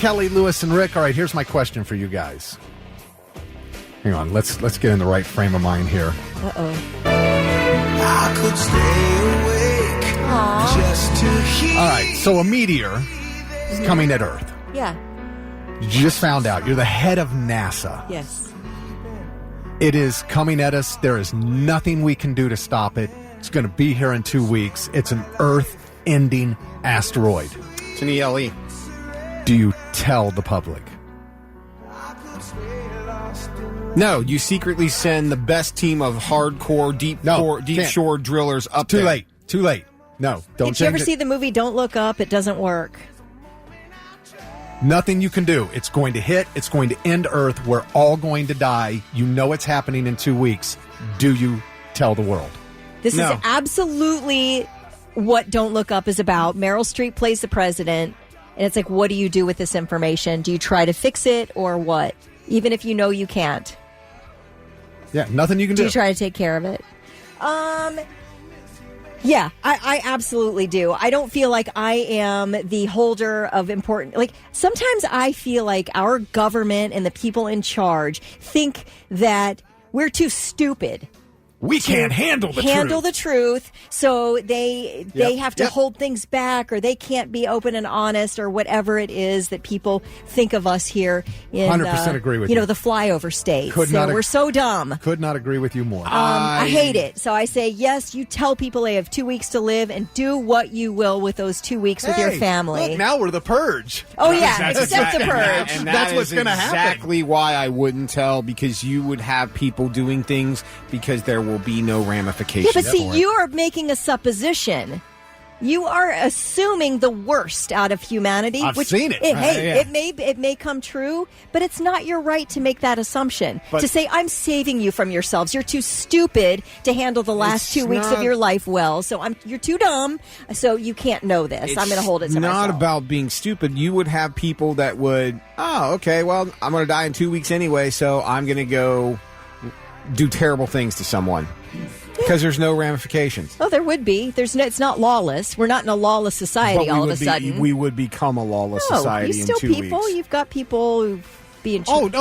Kelly, Lewis, and Rick. All right, here's my question for you guys. Hang on, let's get in the right frame of mind here. I could stay awake just to hear. All right, so a meteor is coming at Earth. Yeah. You just found out. You're the head of NASA. Yes. It is coming at us. There is nothing we can do to stop it. It's going to be here in 2 weeks. It's an Earth-ending asteroid. It's an ELE. Do you tell the public? No, you secretly send the best team of hardcore, deep shore drillers up Too there. late. Too late. No, don't Did you ever change it. see the movie Don't Look Up? It doesn't work. Nothing you can do. It's going to hit. It's going to end Earth. We're all going to die. You know it's happening in 2 weeks. Do you tell the world? This No. is absolutely what Don't Look Up is about. Meryl Streep plays the president, and it's like, what do you do with this information? Do you try to fix it or what? Even if you know you can't. Yeah, nothing you can do. Do you try to take care of it? Yeah, I absolutely do. I don't feel like I am the holder of important... Like, sometimes I feel like our government and the people in charge think that we're too stupid. We can't handle the truth. So they have to hold things back, or they can't be open and honest, or whatever it is that people think of us here in 100% agree with you. The flyover states. We're so dumb. Could not agree with you more. I hate it. So I say, yes, you tell people they have 2 weeks to live, and do what you will with those 2 weeks with your family. Look, now we're the purge. Oh, yeah, except the purge. And That's that what's is going to happen. exactly why I wouldn't tell, because you would have people doing things because there will be no ramifications. Yeah, but see, you are making a supposition. You are assuming the worst out of humanity. I've seen it. It may come true, but it's not your right to make that assumption. To say, I'm saving you from yourselves. You're too stupid to handle the last 2 weeks of your life well. So you're too dumb, so you can't know this. I'm going to hold it to myself. It's not about being stupid. You would have people that would, okay, well, I'm going to die in 2 weeks anyway, so I'm going to go do terrible things to someone. Because there's no ramifications. Oh, there would be. It's not lawless. We're not in a lawless society all of a sudden. We would become a lawless society in 2 weeks. You've got people who be in charge.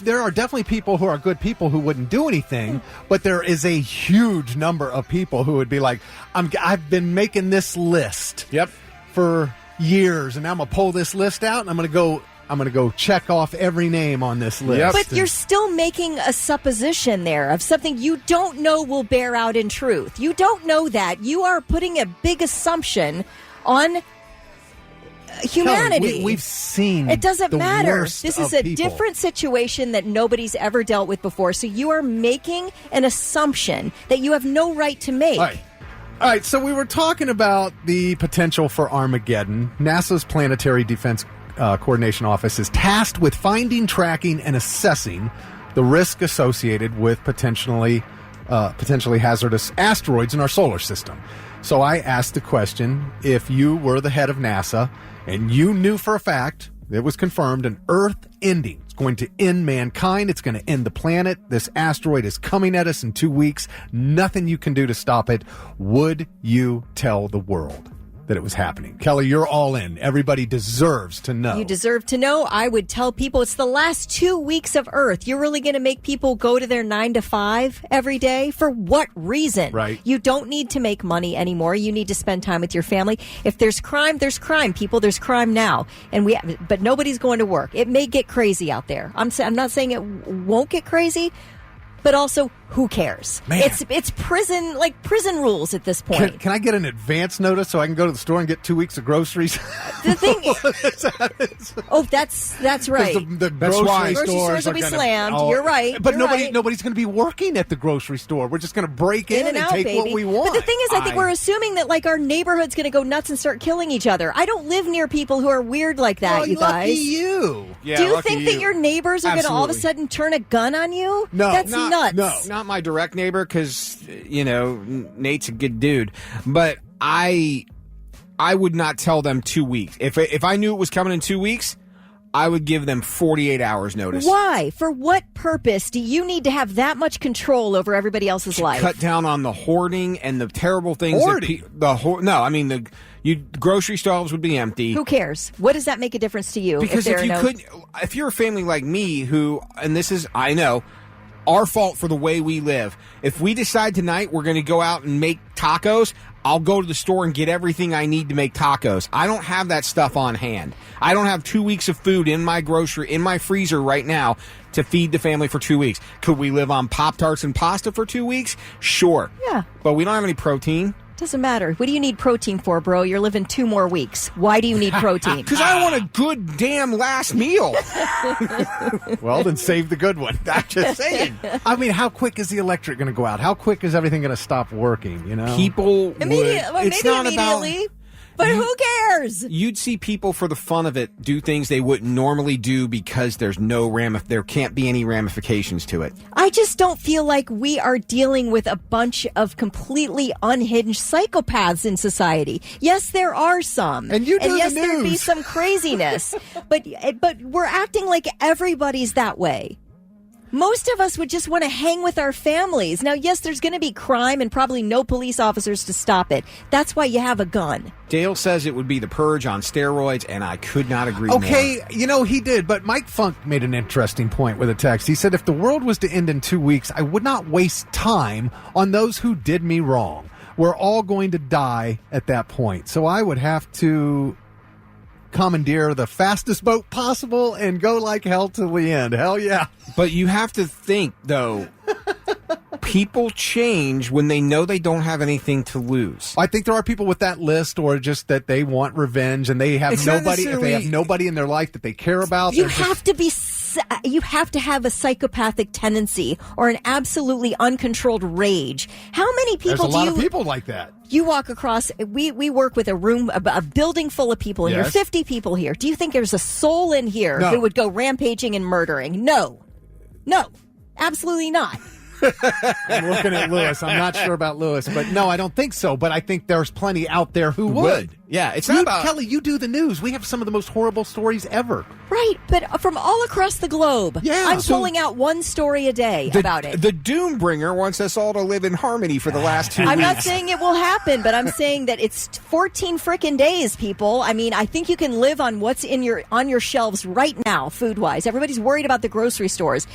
There are definitely people who are good people who wouldn't do anything, but there is a huge number of people who would be like, I've been making this list for years, and now I'm going to pull this list out, and I'm going to go check off every name on this list. But you're still making a supposition there of something you don't know will bear out in truth. You don't know that. You are putting a big assumption on humanity. Kelly, we've seen it doesn't matter. Worst this is of a people. different situation that nobody's ever dealt with before. So you are making an assumption that you have no right to make. All right, so we were talking about the potential for Armageddon. NASA's Planetary Defense Coordination Office is tasked with finding, tracking, and assessing the risk associated with potentially hazardous asteroids in our solar system. So I asked the question, if you were the head of NASA and you knew for a fact, it was confirmed, an Earth ending. It's going to end mankind. It's going to end the planet. This asteroid is coming at us in 2 weeks. Nothing you can do to stop it. Would you tell the world that it was happening? Kelly, you're all in. Everybody deserves to know. You deserve to know. I would tell people it's the last 2 weeks of Earth. You're really going to make people go to their 9 to 5 every day? For what reason? Right. You don't need to make money anymore. You need to spend time with your family. If there's crime, there's crime, people. There's crime now. But nobody's going to work. It may get crazy out there. I'm not saying it won't get crazy, but also, who cares? Man. It's prison rules at this point. Can I get an advance notice so I can go to the store and get 2 weeks of groceries? The thing that's right. The grocery stores will be slammed. You're right. But You're right. nobody's going to be working at the grocery store. We're just going to break in and out, take baby. what we want. But the thing is, I think we're assuming that our neighborhood's going to go nuts and start killing each other. I don't live near people who are weird like that, you guys. Lucky you. Yeah, do you think that your neighbors are going to all of a Absolutely. sudden turn a gun on you? No. That's nuts. No. Not my direct neighbor, because Nate's a good dude, but I would not tell them 2 weeks. If I knew it was coming in 2 weeks, I would give them 48 hours notice. Why? For what purpose do you need to have that much control over everybody else's life? Cut down on the hoarding and the terrible things. Hoarding? Grocery shelves would be empty. Who cares? What does that make a difference to you? Because if if you're a family like me who, and this is, I know, our fault for the way we live. If we decide tonight we're going to go out and make tacos, I'll go to the store and get everything I need to make tacos. I don't have that stuff on hand. I don't have 2 weeks of food in my freezer right now to feed the family for 2 weeks. Could we live on Pop-Tarts and pasta for 2 weeks? Sure. Yeah. But we don't have any protein. Doesn't matter. What do you need protein for, bro? You're living 2 more weeks. Why do you need protein? Because I want a good damn last meal. Well, then save the good one. I'm just saying. I mean, how quick is the electric going to go out? How quick is everything going to stop working? You know, People Well, it's maybe not immediately. about. But who cares? You'd see people for the fun of it do things they wouldn't normally do because there can't be any ramifications to it. I just don't feel like we are dealing with a bunch of completely unhinged psychopaths in society. Yes, there are some. And you do yes, the there'd be news. some craziness. but we're acting like everybody's that way. Most of us would just want to hang with our families. Now, yes, there's going to be crime and probably no police officers to stop it. That's why you have a gun. Dale says it would be the purge on steroids, and I could not agree more. Okay, he did, but Mike Funk made an interesting point with a text. He said, if the world was to end in 2 weeks, I would not waste time on those who did me wrong. We're all going to die at that point. So I would have to commandeer the fastest boat possible and go like hell to the end. Hell yeah. But you have to think, though, people change when they know they don't have anything to lose. I think there are people with that list, or just that they want revenge and they have It's not nobody. If they necessarily- have nobody in their life that they care about, You they're just- have to have a psychopathic tendency or an absolutely uncontrolled rage. How many There's people a lot do of you people like that. You walk across, we work with a building full of people in here, Yes. 50 people here. Do you think there's a soul in here No. who would go rampaging and murdering? No, absolutely not. I'm looking at Lewis. I'm not sure about Lewis, but no, I don't think so. But I think there's plenty out there who would. Yeah, it's not about... Kelly, you do the news. We have some of the most horrible stories ever. Right, but from all across the globe. Yeah, I'm so- pulling out one story a day about it. The Doombringer wants us all to live in harmony for the last 2 weeks. I'm not saying it will happen, but I'm saying that it's 14 frickin' days, people. I mean, I think you can live on what's on your shelves right now, food-wise. Everybody's worried about the grocery stores.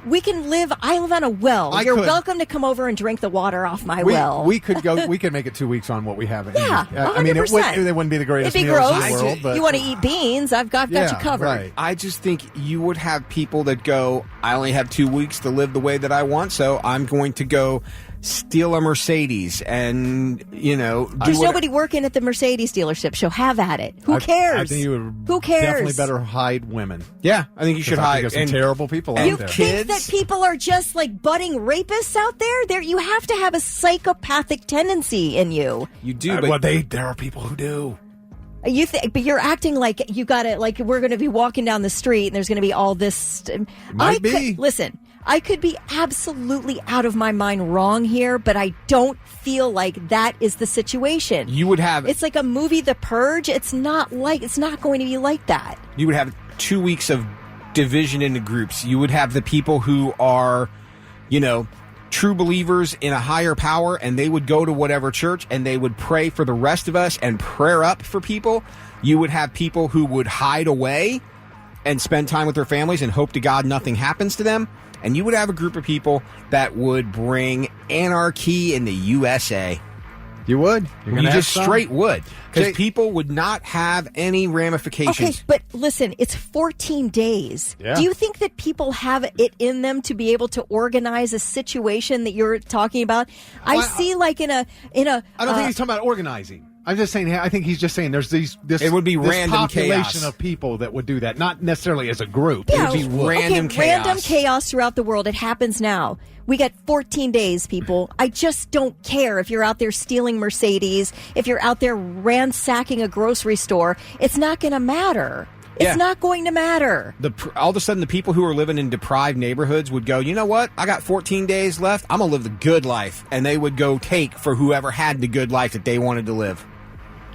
We can live. I live on a well. You're welcome to come over and drink the water off my well. We could go. We could make it 2 weeks on what we have. Yeah, I mean, it 100%. wouldn't be the greatest It'd be meals gross. in the world. But You want to eat beans? I've got you covered. Right. I just think you would have people that go, I only have 2 weeks to live the way that I want, so I'm going to go steal a Mercedes and, There's nobody working at the Mercedes dealership, so have at it. Who cares? I think you would Who cares? definitely better hide women. Yeah, I think you should hide. There's some terrible people out You there. think that people are just like budding rapists out there? You have to have a psychopathic tendency in you. You do, but there are people who do. But you're acting like you got it. Like we're going to be walking down the street and there's going to be all this. Might be. Listen, I could be absolutely out of my mind wrong here, but I don't feel like that is the situation. you would have It's like a movie, The Purge. It's not going to be like that. you would have 2 weeks of division into groups. You would have the people who are, true believers in a higher power, and they would go to whatever church and they would pray for the rest of us and prayer up for people. You would have people who would hide away and spend time with their families and hope to God nothing happens to them. And you would have a group of people that would bring anarchy in the USA. You would. You're You gonna just have some. straight would. Because Jay- people would not have any ramifications. Okay, but listen, it's 14 days. Yeah. Do you think that people have it in them to be able to organize a situation that you're talking about? I see, like in a. I don't think he's talking about organizing. I'm just saying. I think he's just saying there's this. It would be this random population chaos. of people that would do that, not necessarily as a group. Yeah, It just would. random okay, chaos. random chaos throughout the world. It happens now. We got 14 days, people. I just don't care if you're out there stealing Mercedes, if you're out there ransacking a grocery store. It's not going to matter. It's Yeah. not going to matter. All of a sudden, the people who are living in deprived neighborhoods would go, you know what? I got 14 days left. I'm going to live the good life. And they would go take for whoever had the good life that they wanted to live.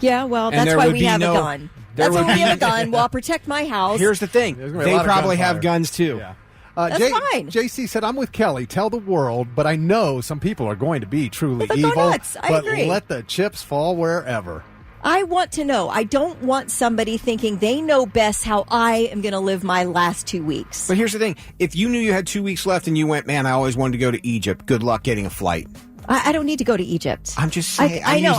Yeah, well, And that's there why would we be have no- a gun. there That's why would we be- have a gun. Well, I'll protect my house. Here's the thing. There's gonna be a They lot of probably gunfire. have guns, too. Yeah. That's fine. JC said, I'm with Kelly. Tell the world, but I know some people are going to be truly But go evil. nuts. I but agree. let the chips fall wherever. I want to know. I don't want somebody thinking they know best how I am going to live my last 2 weeks. But here's the thing. If you knew you had 2 weeks left and you went, man, I always wanted to go to Egypt, good luck getting a flight. I don't need to go to Egypt. I'm just saying. I know.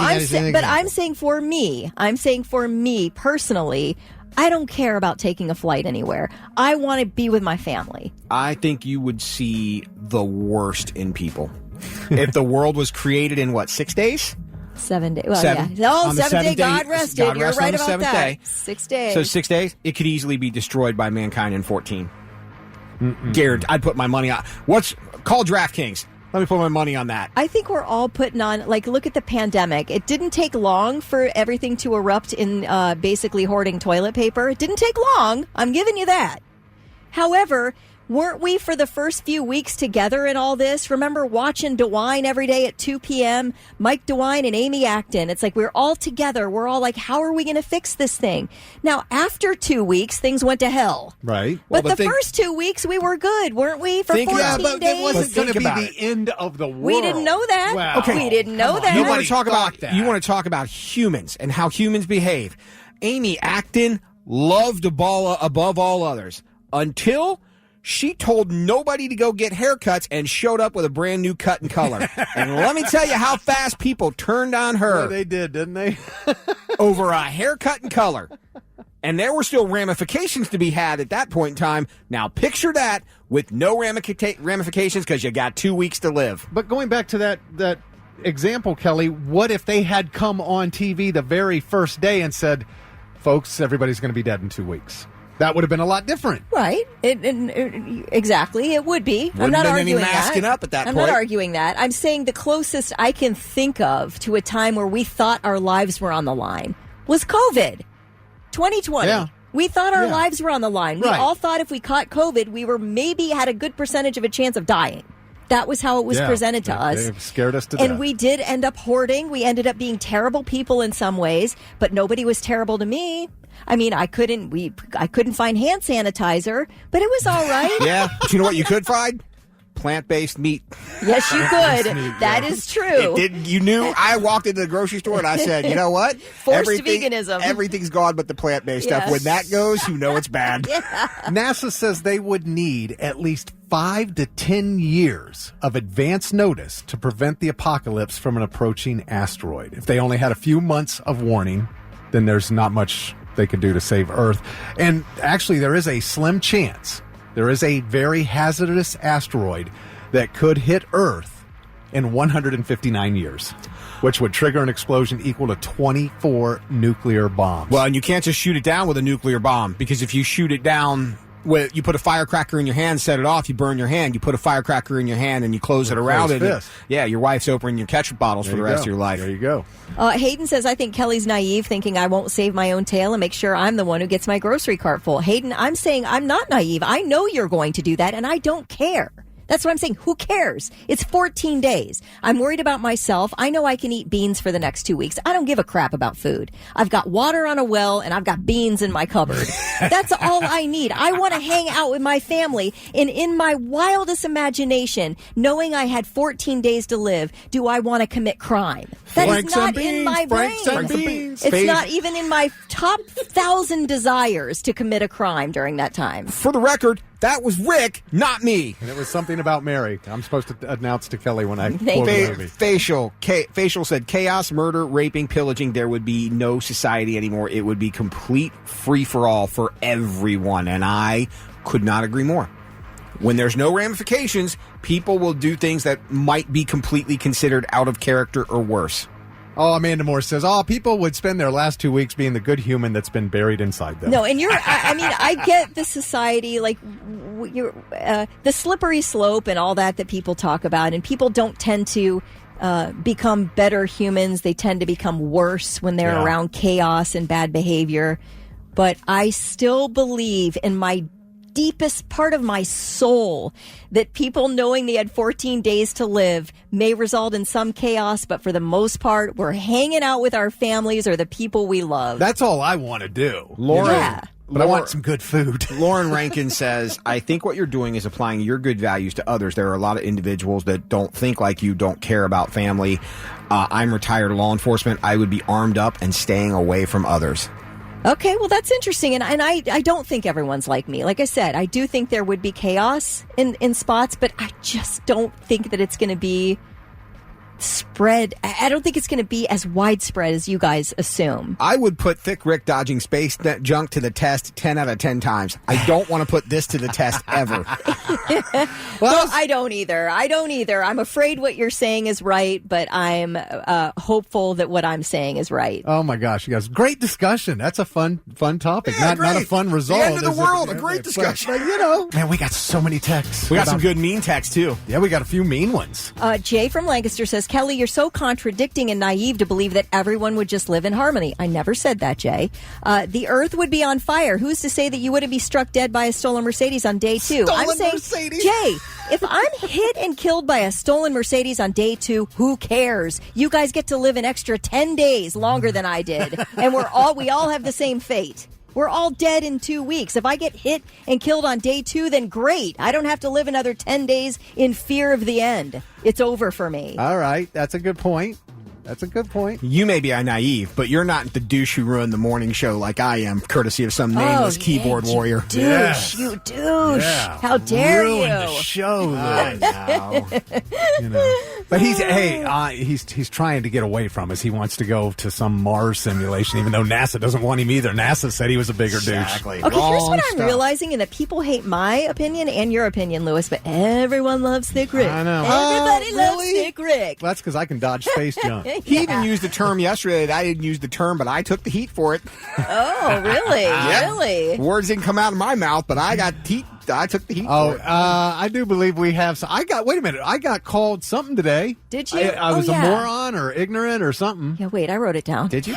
but I'm saying for me. I'm saying for me personally, I don't care about taking a flight anywhere. I want to be with my family. I think you would see the worst in people. If the world was created in, 6 days? 7 days. Well, Seven. yeah. Oh, On the 7th day, seventh day, God rested. God You're rested on right the about seventh that. day. 6 days. So 6 days? It could easily be destroyed by mankind in 14. Garrett, I'd put my money on. Call DraftKings. Let me put my money on that. I think we're all putting on, look at the pandemic. It didn't take long for everything to erupt in basically hoarding toilet paper. It didn't take long. I'm giving you that. However, weren't we for the first few weeks together in all this? Remember watching DeWine every day at 2 p.m.? Mike DeWine and Amy Acton. It's like we're all together. We're all like, how are we going to fix this thing? Now, after 2 weeks, things went to hell. Right. But the first 2 weeks, we were good, weren't we? For 14 but days. it wasn't going to Think be about the end of the world. We didn't know that. Wow. Okay. We didn't know that. You Nobody want to talk thought about that. You want to talk about humans and how humans behave. Amy Acton loved Ebola above all others until she told nobody to go get haircuts and showed up with a brand new cut and color. And let me tell you how fast people turned on her. Yeah, they did, didn't they? Over a haircut and color. And there were still ramifications to be had at that point in time. Now picture that with no ramifications because you got 2 weeks to live. But going back to that example, Kelly, what if they had come on TV the very first day and said, folks, everybody's going to be dead in 2 weeks? That would have been a lot different. Right. Exactly. It would be. I'm Wouldn't not been any arguing masking that. up at that I'm point. not arguing that. I'm saying the closest I can think of to a time where we thought our lives were on the line was COVID. 2020. Yeah. We thought our Yeah. lives were on the line. We Right. all thought if we caught COVID, we were maybe had a good percentage of a chance of dying. That was how it was Yeah. presented to us. They scared us to And death. we did end up hoarding. We ended up being terrible people in some ways, but nobody was terrible to me. I mean, I couldn't find hand sanitizer, but it was all right. Yeah. But you know what you could find? Plant-based meat. Yes, you could. That is true. It didn't. You knew. I walked into the grocery store and I said, you know what? Forced veganism. Everything's gone but the plant-based stuff. Yes. When that goes, you know it's bad. NASA says they would need at least 5 to 10 years of advance notice to prevent the apocalypse from an approaching asteroid. If they only had a few months of warning, then there's not much they could do to save Earth. And actually, there is a slim chance. There is a very hazardous asteroid that could hit Earth in 159 years, which would trigger an explosion equal to 24 nuclear bombs. Well, and you can't just shoot it down with a nuclear bomb because if you shoot it down with, you put a firecracker in your hand, set it off, you burn your hand. You put a firecracker in your hand and you close it around it. Fist. Yeah, your wife's opening your ketchup bottles for the rest of your life. There you go. Hayden says, I think Kelly's naive, thinking I won't save my own tail and make sure I'm the one who gets my grocery cart full. Hayden, I'm saying I'm not naive. I know you're going to do that, and I don't care. That's what I'm saying. Who cares? It's 14 days. I'm worried about myself. I know I can eat beans for the next 2 weeks. I don't give a crap about food. I've got water on a well and I've got beans in my cupboard. That's all I need. I want to hang out with my family. And in my wildest imagination, knowing I had 14 days to live, do I want to commit crime? That Franks is not and in my beans, Franks brain. and beans. It's not even in my top 1,000 desires to commit a crime during that time. For the record, that was Rick, not me. And it was something about Mary. I'm supposed to announce to Kelly when I Thank quote you. the movie. Facial said chaos, murder, raping, pillaging. There would be no society anymore. It would be complete free-for-all for everyone. And I could not agree more. When there's no ramifications, people will do things that might be completely considered out of character or worse. Oh, Amanda Moore says, people would spend their last 2 weeks being the good human that's been buried inside them. No, and I mean, I get the society, like, the slippery slope and all that people talk about, and people don't tend to become better humans. They tend to become worse when they're around chaos and bad behavior. But I still believe in my deepest part of my soul that people knowing they had 14 days to live may result in some chaos, but for the most part, we're hanging out with our families or the people we love. That's all I want to do. Laura, Yeah. but I want some good food. Lauren Rankin says, I think what you're doing is applying your good values to others. There are a lot of individuals that don't think like you, don't care about family. I'm retired law enforcement. I would be armed up and staying away from others. Okay, well, that's interesting. And I don't think everyone's like me. Like I said, I do think there would be chaos in spots, but I just don't think that it's going to be spread. I don't think it's going to be as widespread as you guys assume. I would put Thick Rick dodging space junk to the test 10 out of 10 times. I don't want to put this to the test ever. Well, I don't either. I'm afraid what you're saying is right, but I'm hopeful that what I'm saying is right. Oh my gosh, you guys! Great discussion. That's a fun topic. Yeah, not a fun result. The end of the world. A great discussion. But, man, we got so many texts. We got some good mean texts too. Yeah, we got a few mean ones. Jay from Lancaster says, Kelly, you're so contradicting and naive to believe that everyone would just live in harmony. I never said that, Jay. The earth would be on fire. Who's to say that you wouldn't be struck dead by a stolen Mercedes on day 2? I'm saying, Mercedes. Jay, if I'm hit and killed by a stolen Mercedes on day 2, who cares? You guys get to live an extra 10 days longer than I did, and we all have the same fate. We're all dead in 2 weeks. If I get hit and killed on day 2, then great. I don't have to live another 10 days in fear of the end. It's over for me. All right, that's a good point. You may be naive, but you're not the douche who ruined the morning show like I am, courtesy of some nameless keyboard warrior. Douche, Yes. you douche. Yeah. How dare Ruined you? the show. Oh. But he's trying to get away from us. He wants to go to some Mars simulation, even though NASA doesn't want him either. NASA said he was a bigger Exactly. douche. Okay, here's Wrong what I'm stuff. realizing, and that people hate my opinion and your opinion, Lewis, but everyone loves Thick Rick. I know. Everybody loves Really? Thick Rick. Well, that's because I can dodge space junk. He even used the term yesterday that I didn't use the term, but I took the heat for it. Oh, really? Yep. Really? Words didn't come out of my mouth, but I got heat. I took the heat for it. I do believe we have. Wait a minute. I got called something today. Did you? I was yeah. a moron or ignorant or something. Yeah, wait, I wrote it down. Did you?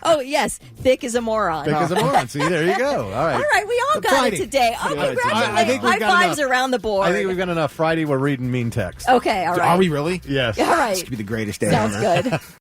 Oh, yes. Thick is a moron. Because a moron. See, there you go. All right. All right, we all got Friday. it today. Oh, Yeah, congratulations. I think we've High got fives enough. around the board. I think we've got enough. Friday, we're reading mean text. Okay, all right. Are we really? Yes. All right. This could be the greatest day Sounds ever. good.